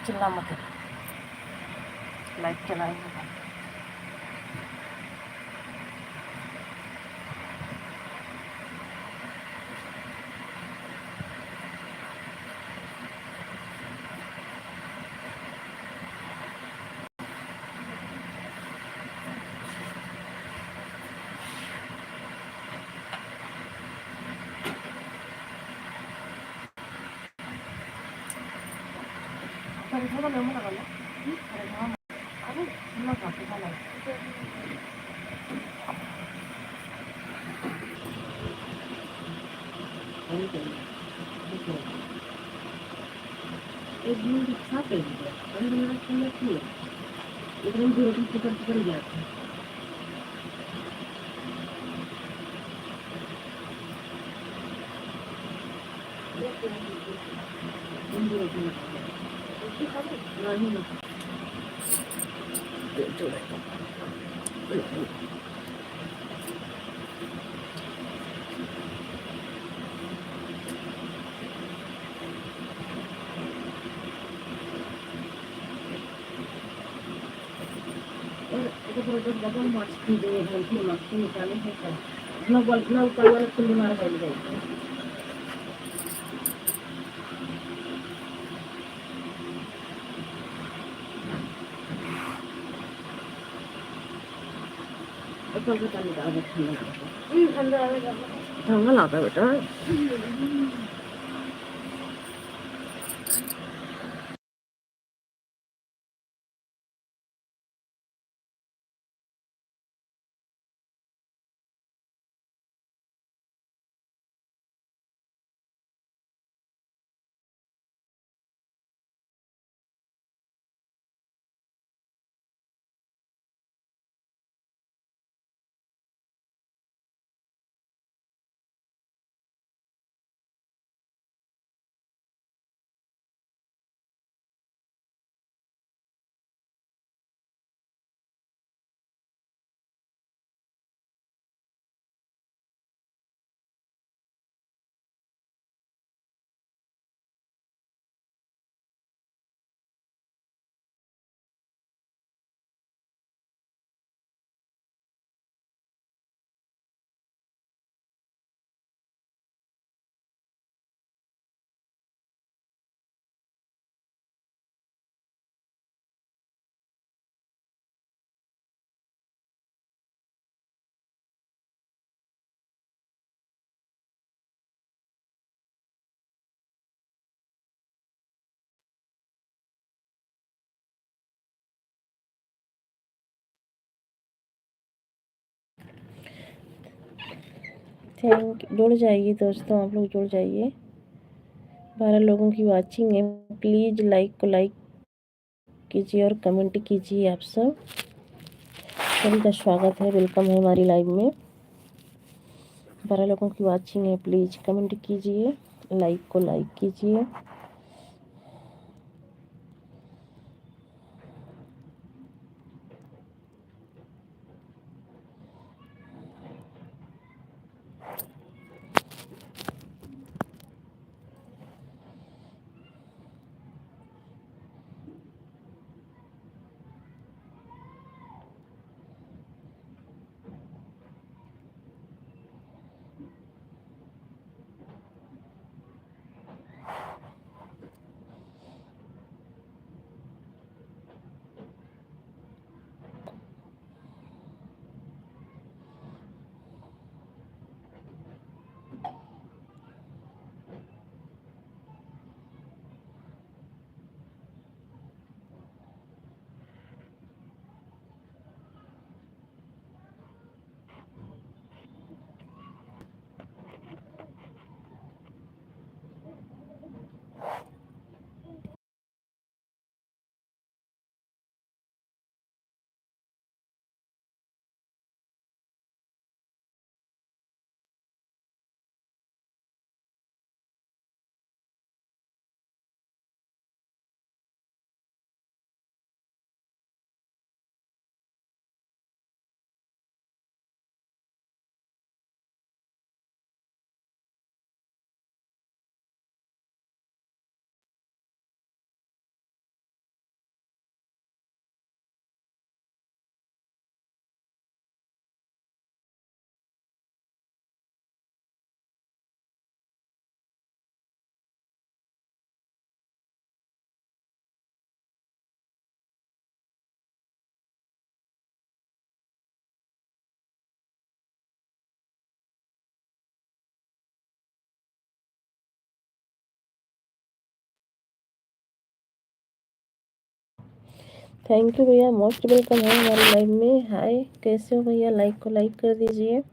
चिल्ला मत, लाइट चलाएंगे। थोड़ा लेमन लगा लो। अरे हाँ, अरे ना काफी खाना एक दिन इच्छा कर दिया और मेरा खाना किया लेकिन जो रोटी पकड़ गया था। नहीं ना और तो डबल मार्क्स की दे हैं मार्क्स निकाले हैं सर ना बोल ना ऊपर वाला खुली मार बैठ गई। ऊपर का पानी का ठंडा लगा बेटा। जुड़ जाइए दोस्तों, आप लोग जुड़ जाइए। 12 लोगों की वाचिंग है, प्लीज़ लाइक कीजिए और कमेंट कीजिए। आप सब सभी का स्वागत है, वेलकम है हमारी लाइव में। 12 लोगों की वाचिंग है, प्लीज़ कमेंट कीजिए, लाइक कीजिए। थैंक यू भैया, मोस्ट वेलकम है हमारी लाइव में। हाय, कैसे हो भैया? लाइक को लाइक कर दीजिए।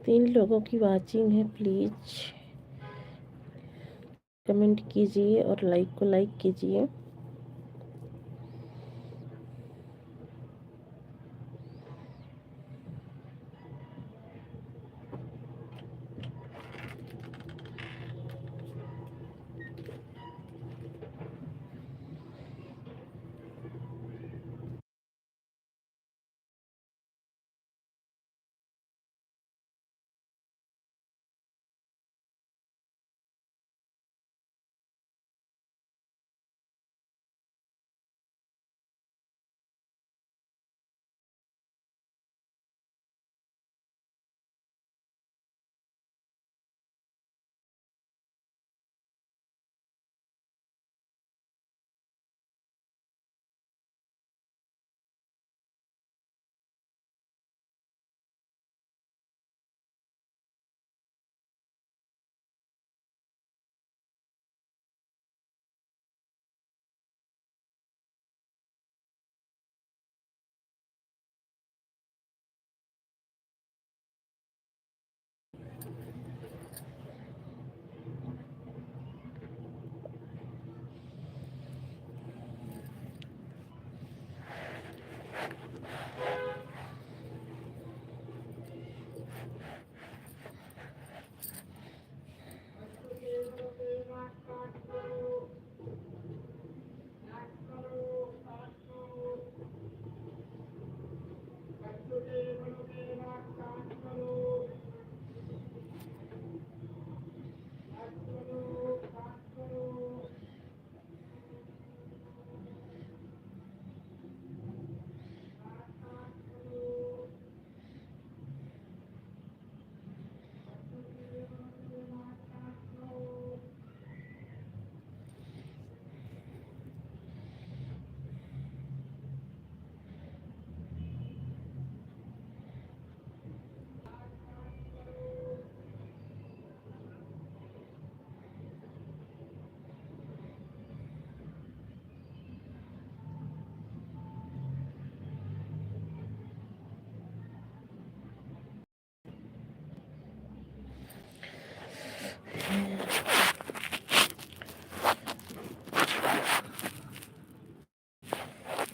तीन लोगों की वाचिंग है, प्लीज कमेंट कीजिए और लाइक को लाइक कीजिए।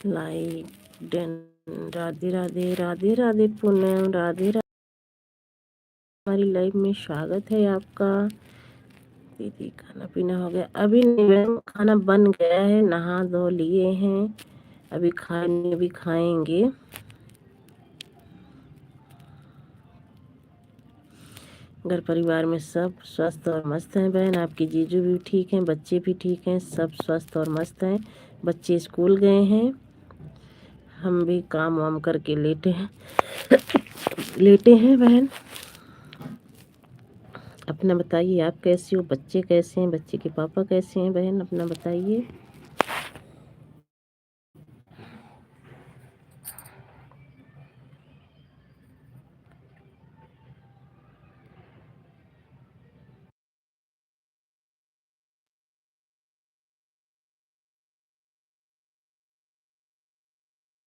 Like done. राधे राधे राधे राधे पूनम, राधे राधे। हमारी लाइफ में स्वागत है आपका। दीदी खाना पीना हो गया? अभी नहीं मैम, खाना बन गया है, नहा धो लिए हैं, अभी खाएंगे, अभी खाएंगे। घर परिवार में सब स्वस्थ और मस्त हैं बहन। आपके जीजू भी ठीक हैं, बच्चे भी ठीक हैं, सब स्वस्थ और मस्त हैं। बच्चे स्कूल गए हैं, हम भी काम वाम करके लेटे हैं लेटे हैं बहन। अपना बताइए, आप कैसी हो, बच्चे कैसे हैं, बच्चे के पापा कैसे हैं बहन, अपना बताइए।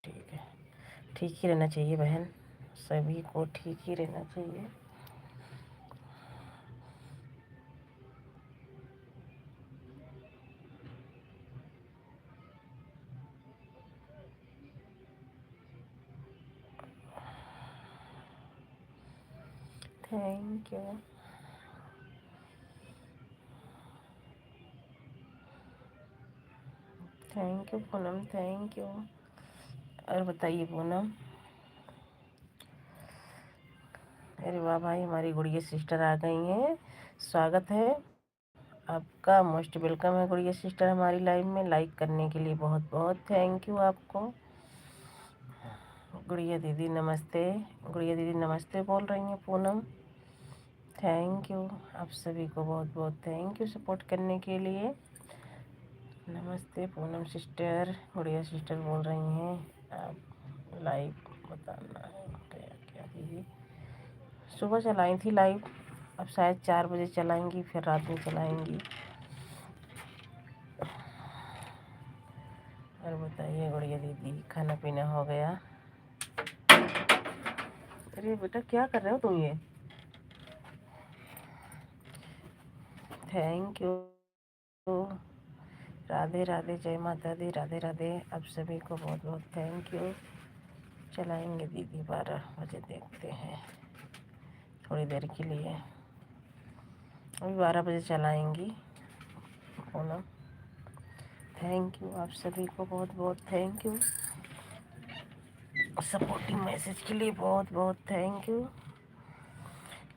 ठीक है, ठीक ही रहना चाहिए बहन, सभी को ठीक ही रहना चाहिए। Thank you. Thank you Poonam, thank you. और बताइए पूनम। अरे वाह भाई, हमारी गुड़िया सिस्टर आ गई हैं, स्वागत है आपका, मोस्ट वेलकम है गुड़िया सिस्टर हमारी लाइव में। लाइक करने के लिए बहुत बहुत थैंक यू आपको। गुड़िया दीदी नमस्ते, गुड़िया दीदी नमस्ते बोल रही हैं पूनम। थैंक यू, आप सभी को बहुत बहुत थैंक यू सपोर्ट करने के लिए। नमस्ते पूनम सिस्टर, गुड़िया सिस्टर बोल रही हैं। आप लाइव बताना है क्या क्या दीदी? सुबह चलाई थी लाइव, अब शायद 4 बजे चलाएंगी, फिर रात में चलाएंगी। और बताइए गुड़िया दीदी, खाना पीना हो गया? अरे बेटा क्या कर रहे हो तुम ये? Thank you. राधे राधे, जय माता दी, राधे राधे। आप सभी को बहुत बहुत थैंक यू। चलाएंगे दीदी, 12 बजे देखते हैं, थोड़ी देर के लिए, अभी 12 बजे चलाएंगी पूनम। थैंक यू, आप सभी को बहुत बहुत थैंक यू, सपोर्टिंग मैसेज के लिए बहुत बहुत थैंक यू।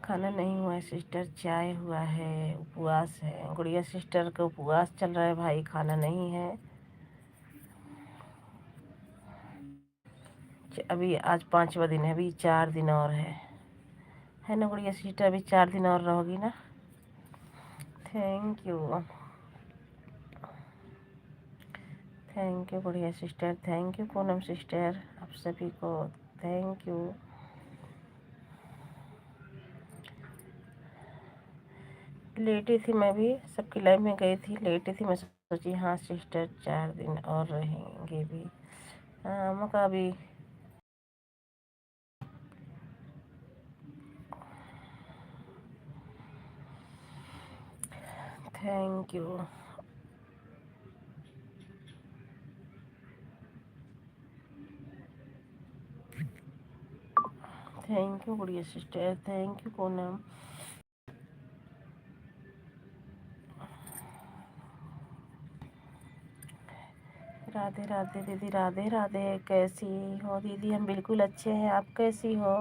खाना नहीं हुआ है सिस्टर, चाय हुआ है, उपवास है। गुड़िया सिस्टर का उपवास चल रहा है भाई, खाना नहीं है अभी। आज 5वां दिन है, अभी 4 दिन और है ना गुड़िया सिस्टर? अभी 4 दिन और रहोगी ना? Thank you, thank you Gudiya sister, thank you Poonam sister, आप सभी को थैंक यू। लेटी थी मैं भी, सबकी लाइफ में गई थी, लेटी थी, मैं सोची हाँ सिस्टर 4 दिन और रहेंगे भी, हाँ मौका भी। Thank you, thank you Gudiya sister, thank you Poonam. Radhe Radhe दीदी, राधे राधे, कैसी हो दीदी? हम बिल्कुल अच्छे हैं, आप कैसी हो?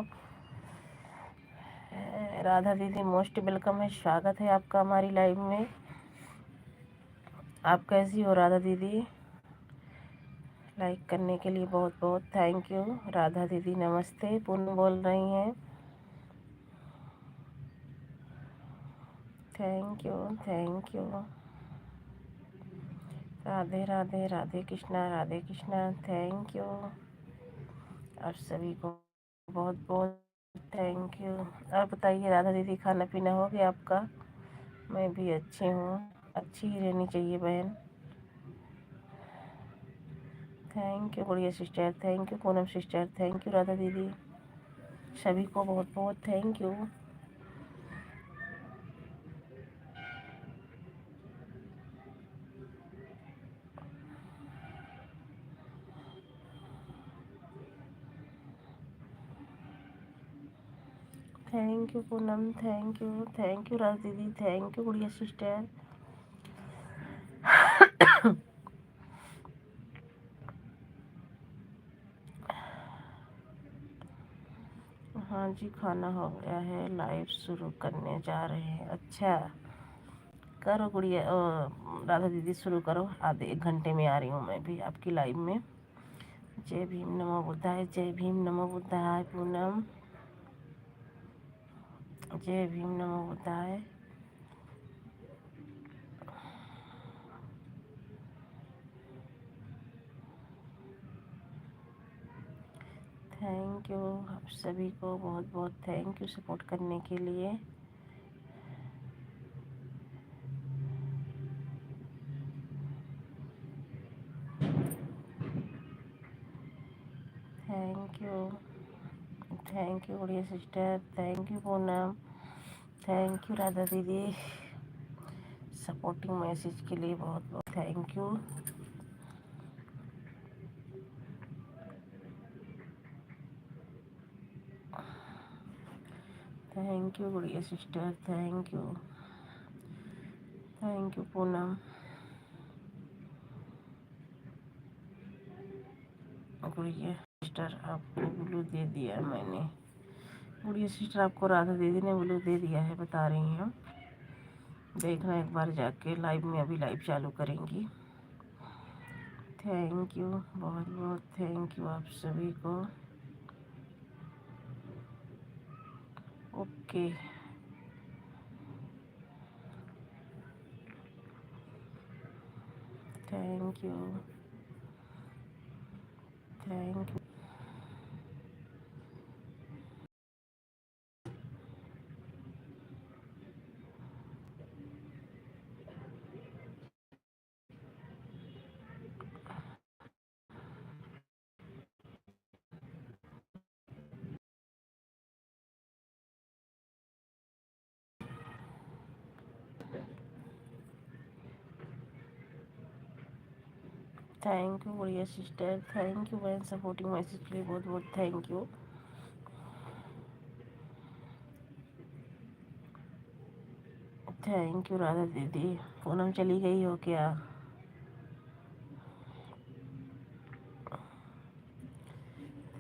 राधा दीदी मोस्ट वेलकम है, स्वागत है आपका हमारी लाइव में। आप कैसी हो राधा दीदी? लाइक करने के लिए बहुत बहुत थैंक यू। राधा दीदी नमस्ते, पूनम बोल रही हैं। Thank you, thank you. Radhe Radhe, Radhe Krishna, Radhe Krishna, thank you. आप सभी को बहुत बहुत थैंक यू। और बताइए राधा दीदी, खाना पीना हो गया आपका? मैं भी अच्छी हूँ, अच्छी ही रहनी चाहिए बहन। Thank you Gudiya sister, thank you Poonam sister, thank you Radha दीदी, सभी को बहुत बहुत thank you. Thank you Poonam, thank you Raj दीदी, थैंक यू गुड़िया सिस्टर। हाँ जी, खाना हो गया है, लाइव शुरू करने जा रहे हैं। अच्छा, करो गुड़िया राधा दीदी शुरू करो, आधे 1 घंटे में आ रही हूँ मैं भी आपकी लाइव में। जय भीम नमो बुद्धाय, जय भीम नमो बुद्धाय पूनम, जय भीम नमो बुद्धाय। थैंक यू आप सभी को, बहुत बहुत थैंक यू सपोर्ट करने के लिए। Thank you, thank you Gudiya sister, thank you Poonam, thank you Radha दीदी, सपोर्टिंग मैसेज के लिए बहुत बहुत thank you. Thank you Gudiya sister, thank you Poonam. गुड़िया सिस्टर आपको ब्लू दे दिया मैंने, गुड़िया सिस्टर आपको राधा दीदी ने ब्लू दे दिया है, बता रही हैं। देखना एक बार जाके लाइव में, अभी लाइव चालू करेंगी। थैंक यू, बहुत बहुत थैंक यू आप सभी को। Okay, thank you, thank you. Thank you Gudiya sister, thank you बहन, सपोर्टिंग मैसेज के लिए बहुत बहुत thank you. Thank you Radha दीदी। पूनम चली गई हो क्या?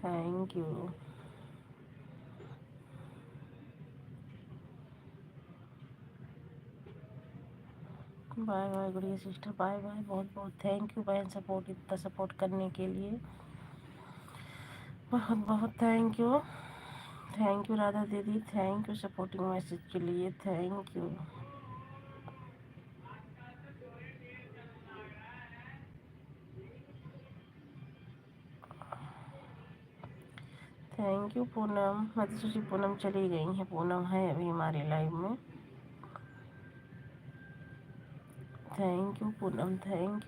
थैंक यू, बाय बाय गुड़िया सिस्टर, बाय बाय। बहुत बहुत थैंक यू बहन, सपोर्ट इतना सपोर्ट करने के लिए बहुत बहुत थैंक यू राधा दीदी, थैंक यू सपोर्टिंग मैसेज के लिए, thank you. Thank you Poonam. मैं तो सोची पूनम चली गई है, पूनम है अभी हमारी लाइव में। Thank you Poonam, thank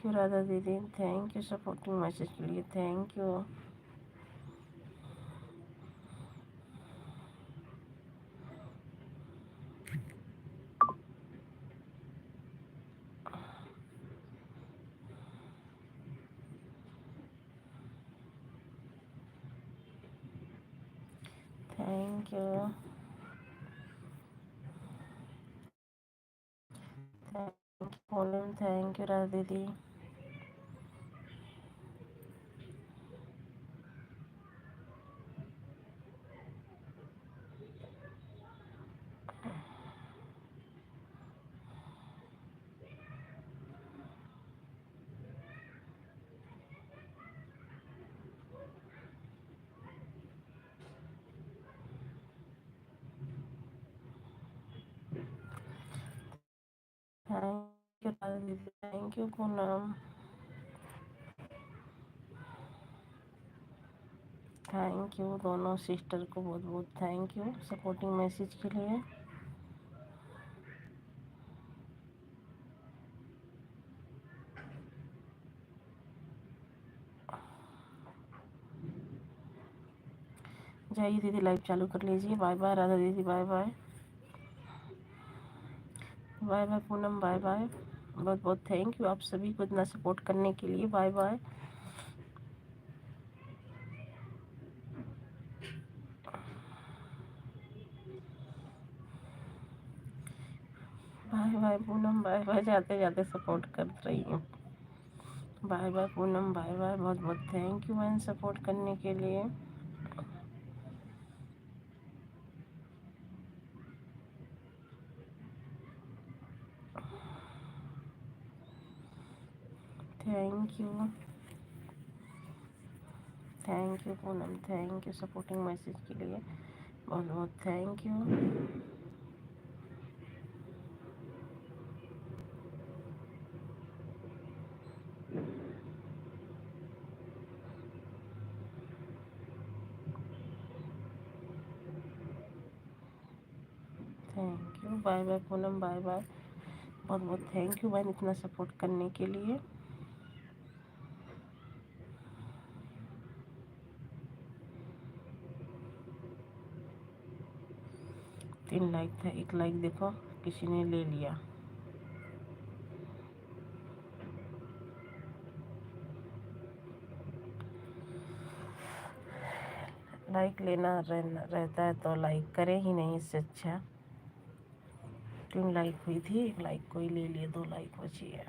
you Radha दीदी, थैंक यू सपोर्टिंग मैसेज के लिए, thank you. Thank you, thank you Poonam, thank you Radha दीदी। थैंक यू राधा दीदी, thank you Poonam, thank you दोनों सिस्टर को बहुत बहुत थैंक यू सपोर्टिंग मैसेज के लिए। जाइए दीदी लाइव चालू कर लीजिए। बाय बाय राधा दीदी, bye bye, bye bye Poonam, bye bye. बहुत बहुत थैंक यू आप सभी को इतना सपोर्ट करने के लिए, bye bye. Bye bye Poonam, bye bye, जाते जाते सपोर्ट कर रही हूँ। Bye bye Poonam, bye bye, बहुत बहुत थैंक यू बहन सपोर्ट करने के लिए। Thank you Poonam, thank you supporting message के लिए, बहुत बहुत thank you. Thank you, bye bye Poonam, bye bye, बहुत बहुत थैंक यू बहन इतना सपोर्ट करने के लिए। 3 लाइक था, 1 लाइक देखो किसी ने ले लिया। लाइक लेना रहता है तो लाइक करें ही नहीं, इससे अच्छा। 3 लाइक हुई थी, 1 लाइक कोई ले लिए, 2 लाइक बची है।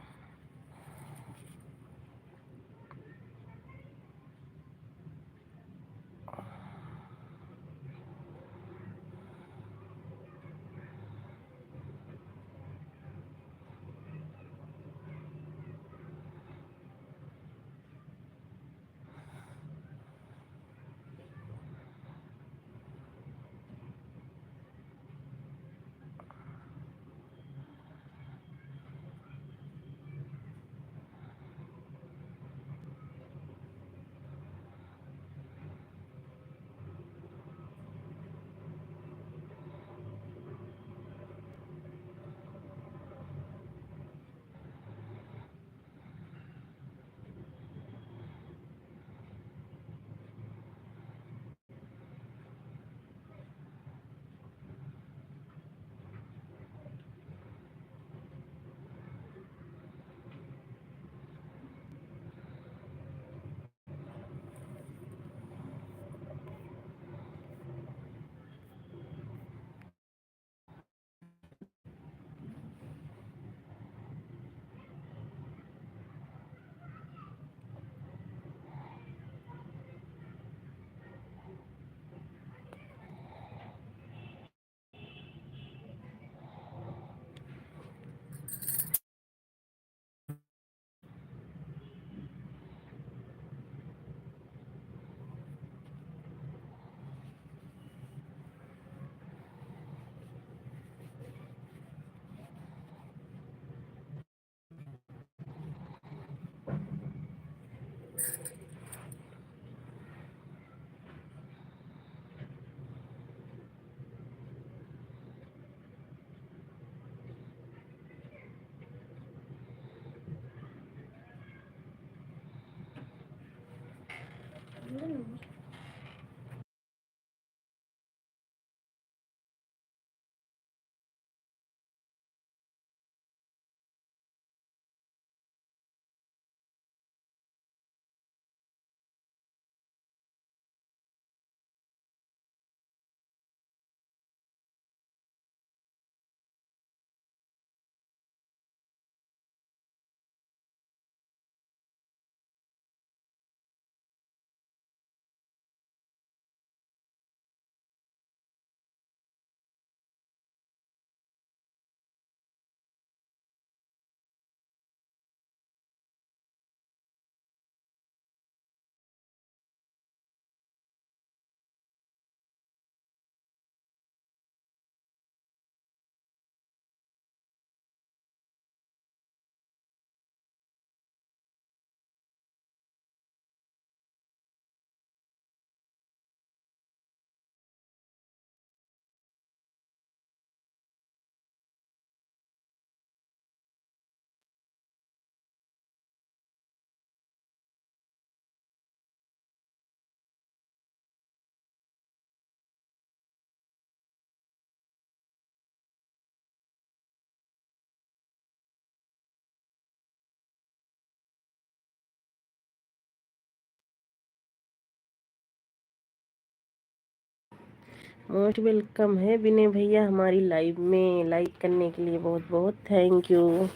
मोस्ट वेलकम है विनय भैया हमारी लाइव में। लाइक करने के लिए बहुत बहुत थैंक यू।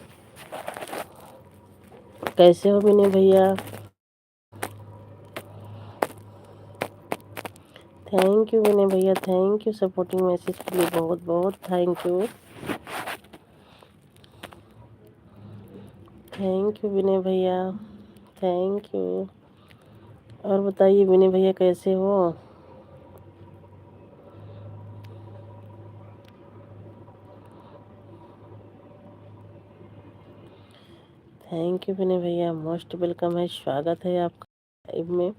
कैसे हो विनय भैया? थैंक यू विनय भैया, थैंक यू सपोर्टिंग मैसेज के लिए बहुत बहुत थैंक यू। थैंक यू विनय भैया, थैंक यू। और बताइए विनय भैया कैसे हो? थैंक यू विनय भैया, मोस्ट वेलकम है, स्वागत है आपका लाइव में।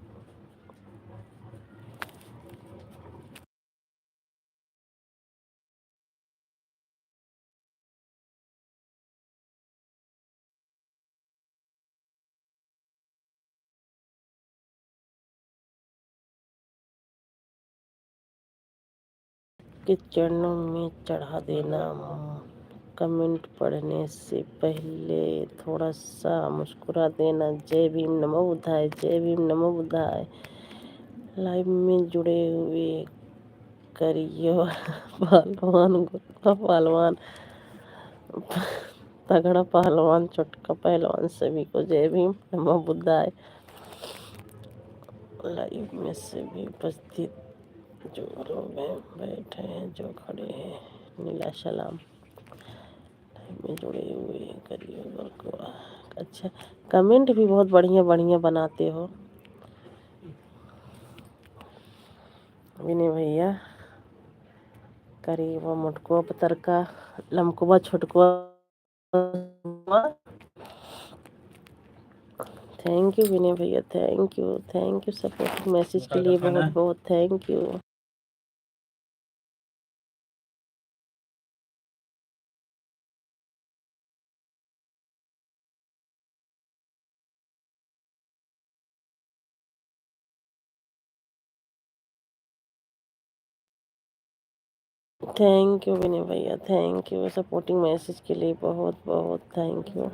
के चरणों में चढ़ा देना। कमेंट पढ़ने से पहले थोड़ा सा मुस्कुरा देना। जय भीम नमो बुद्धाय, जय भीम नमो बुद्धाय। लाइव में जुड़े हुए करियो पहलवान, गोरा पहलवान, तगड़ा पहलवान, छोटका पहलवान, सभी को जय भीम नमो बुद्धाय। लाइव में सभी उपस्थित जो लोग हैं, बैठे हैं, जो खड़े हैं, नीला सलाम। लाइव में जुड़े हुए करियो को। अच्छा, कमेंट भी बहुत बढ़िया बढ़िया बनाते हो विनय भैया। करीबा मोटकुआ पतरका लमकुआ छोटकुआ। थैंक यू विनय भैया, थैंक यू सपोर्टिंग मैसेज के लिए बहुत बहुत थैंक यू। थैंक यू विनय भैया, थैंक यू सपोर्टिंग मैसेज के लिए बहुत बहुत थैंक यू।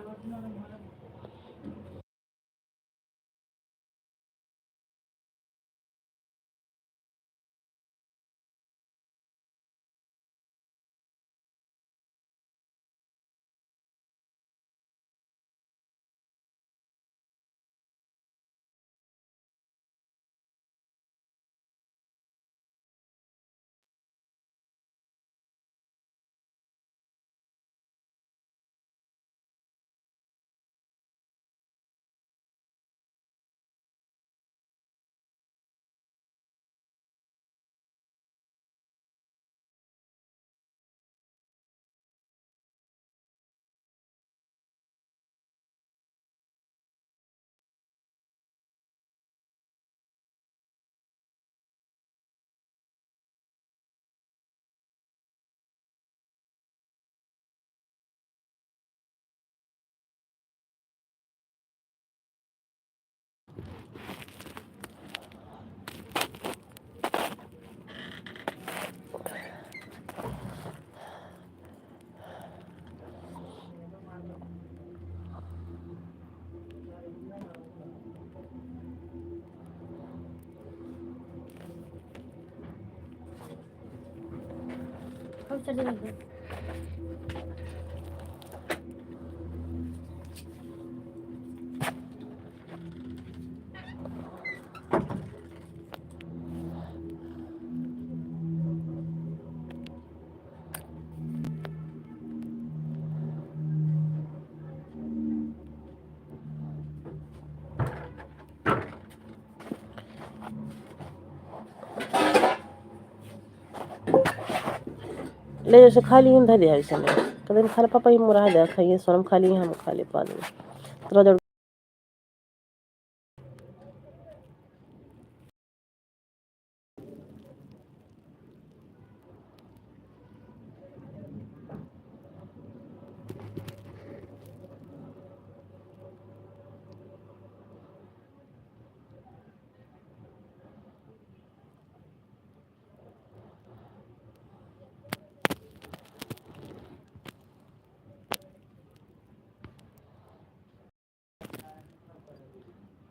ले जैसे खाली हम धर दिया समय कदम खाले पापा ही मुरा दे खाइए सोनम खाली हम खा ले पा दे।